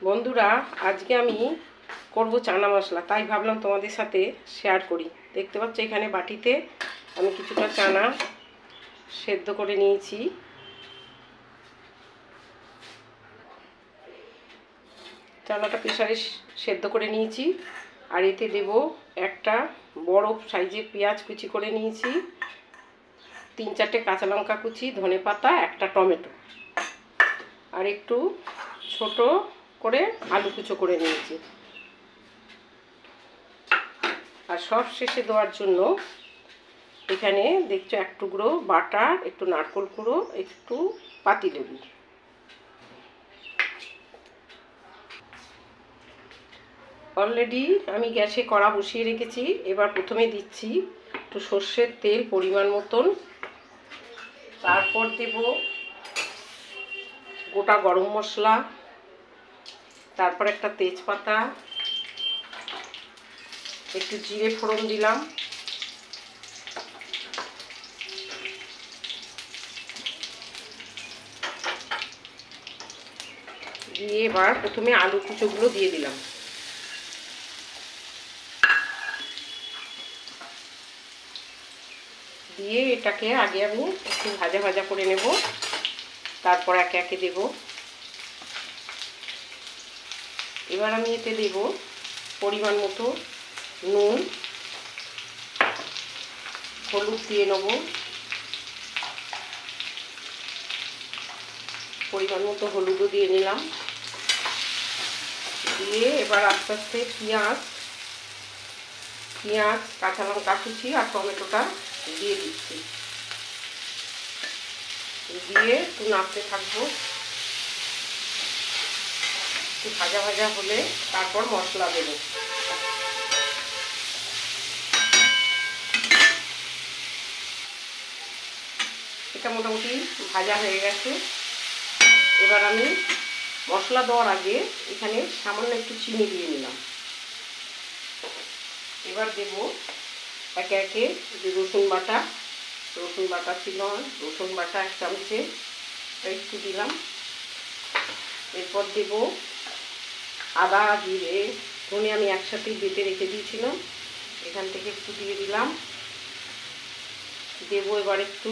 বন্ধুরা, আজকে আমি করব চানা মশলা, তাই ভাবলাম তোমাদের সাথে শেয়ার করি। দেখতে পাচ্ছ এখানে বাটিতে আমি কিছুটা চানা সেদ্ধ করে নিয়েছি। চানাটা প্রেসারে সেদ্ধ করে নিয়েছি। আর এতে দেব একটা বড় সাইজের পেঁয়াজ কুচি করে নিয়েছি, 3-4টে কাঁচা লঙ্কা কুচি, ধনেপাতা, একটা টমেটো, আর একটু ছোট করে আলু কুচো করে নিয়েছি। আর সব শেষে দেওয়ার জন্য এখানে দেখছো এক টুকরো বাটার, একটু নারকেল কুড়ো, একটু পাতিলেবু। অলরেডি আমি গ্যাসে কড়া বসিয়ে রেখেছি। এবার প্রথমে দিচ্ছি একটু সর্ষের তেল পরিমাণ মতন, তারপর দেব গোটা গরম মশলা, তারপর একটা তেজপাতা, একটু জিরে ফোড়ন দিলাম, দিয়ে এবার প্রথমে আলু কুচোগুলো দিয়ে দিলাম। দিয়ে এটাকে আগে আমি একটু ভাজা ভাজা করে নেব, তারপর একে একে দেব। এবার আমি এতে দেব পরিমাণ মতো নুন, হলুদ দিয়ে নেব, পরিমাণ মতো হলুদও দিয়ে নিলাম। দিয়ে এবার আস্তে আস্তে পেঁয়াজ, কাঁচা লঙ্কা কুচি আর টমেটোটা দিয়ে দিচ্ছি। দিয়ে একটু নাড়তে থাকবো। একটু ভাজা ভাজা হলে তারপর মশলা দেব। এটা মোটামুটি ভাজা হয়ে গেছে। এবার আমি মশলা দেওয়ার আগে এখানে সামান্য একটু চিনি দিয়ে নিলাম। এবার দেব একে একে যে রসুন বাটা ছিল, রসুন বাটা 1 চামচে একটু দিলাম। এরপর দেব আদা, জিরে, ধনে আমি একসাথে বেটে রেখে দিয়েছিলাম, এখান থেকে একটু দিয়ে দিলাম। দেব এবার একটু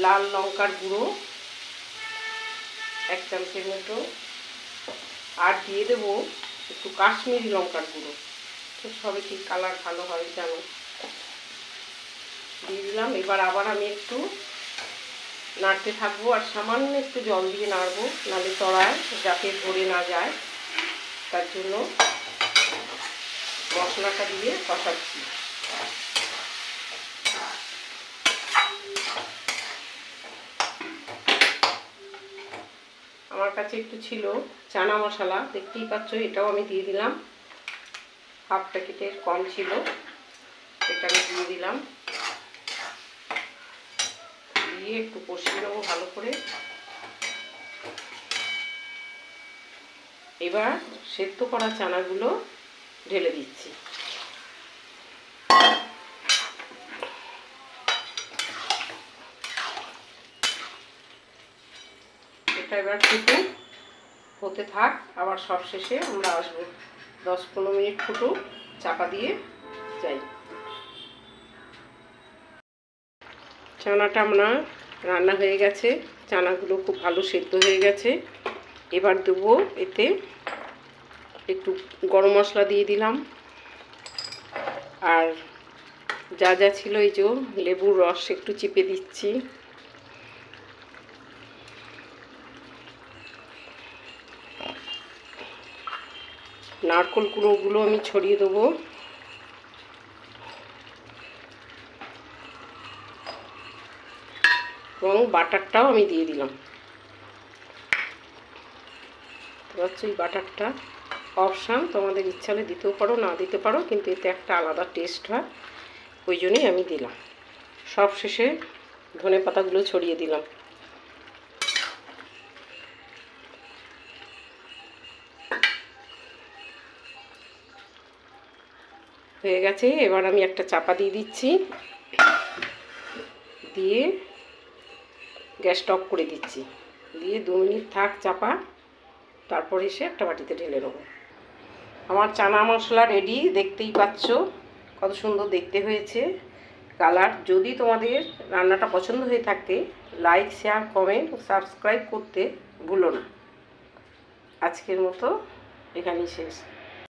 লাল লঙ্কার গুঁড়ো 1 চামচের মতো, আর দিয়ে দেব একটু কাশ্মীরি লঙ্কার গুঁড়ো। তো সবে কি কালার ভালো হয় জানো, দিয়ে দিলাম। এবার আবার আমি একটু নাড়তে থাকবো, আর সামান্য একটু জল দিয়ে নাড়বো, নাহলে তলায় যাতে ধরে না যায়, তার জন্য মশলাটা দিয়ে কষাচ্ছি। আমার কাছে একটু ছিল চানা মশলা, দেখতেই পাচ্ছ, এটাও আমি দিয়ে দিলাম। 1/2 প্যাকেটের কম ছিল, এটা আমি দিয়ে দিলাম। দিয়ে একটু কষিয়ে নেবো ভালো করে। এবার সেদ্ধ করা চানাগুলো ঢেলে দিচ্ছি। এটা এবার ফুটুক, হতে থাক, আবার সব শেষে আমরা আসবো। 10-15 মিনিট ফুটুক, চাপা দিয়ে যাই। চানাটা আমরা রান্না হয়ে গেছে, চানাগুলো খুব ভালো সেদ্ধ হয়ে গেছে। এবার দেবো এতে একটু গরম মশলা দিয়ে দিলাম, আর যা যা ছিল এই যে লেবুর রস একটু চিপে দিচ্ছি। নারকেল কুড়োগুলো আমি ছড়িয়ে দেবো। এবং বাটারটাও আমি দিয়ে দিলাম। হচ্ছে এই বাটারটা অপশান, তোমাদের ইচ্ছা হলে দিতেও পারো, না দিতে পারো, কিন্তু এতে একটা আলাদা টেস্ট হয়, ওই জন্যই আমি দিলাম। সব শেষে ধনে পাতাগুলো ছড়িয়ে দিলাম। হয়ে গেছে। এবার আমি একটা চাপা দিয়ে দিচ্ছি, দিয়ে গ্যাসটা অফ করে দিচ্ছি। দিয়ে 2 মিনিট থাক চাপা, তারপর এসে একটা বাটিতে ঢেলে নেবো। আমার চানা মশলা রেডি, দেখতেই পাচ্ছ কত সুন্দর দেখতে হয়েছে কালার। যদি তোমাদের রান্নাটা পছন্দ হয়ে থাকে লাইক, শেয়ার, কমেন্ট ও সাবস্ক্রাইব করতে ভুলো না। আজকের মতো এখানেই শেষ।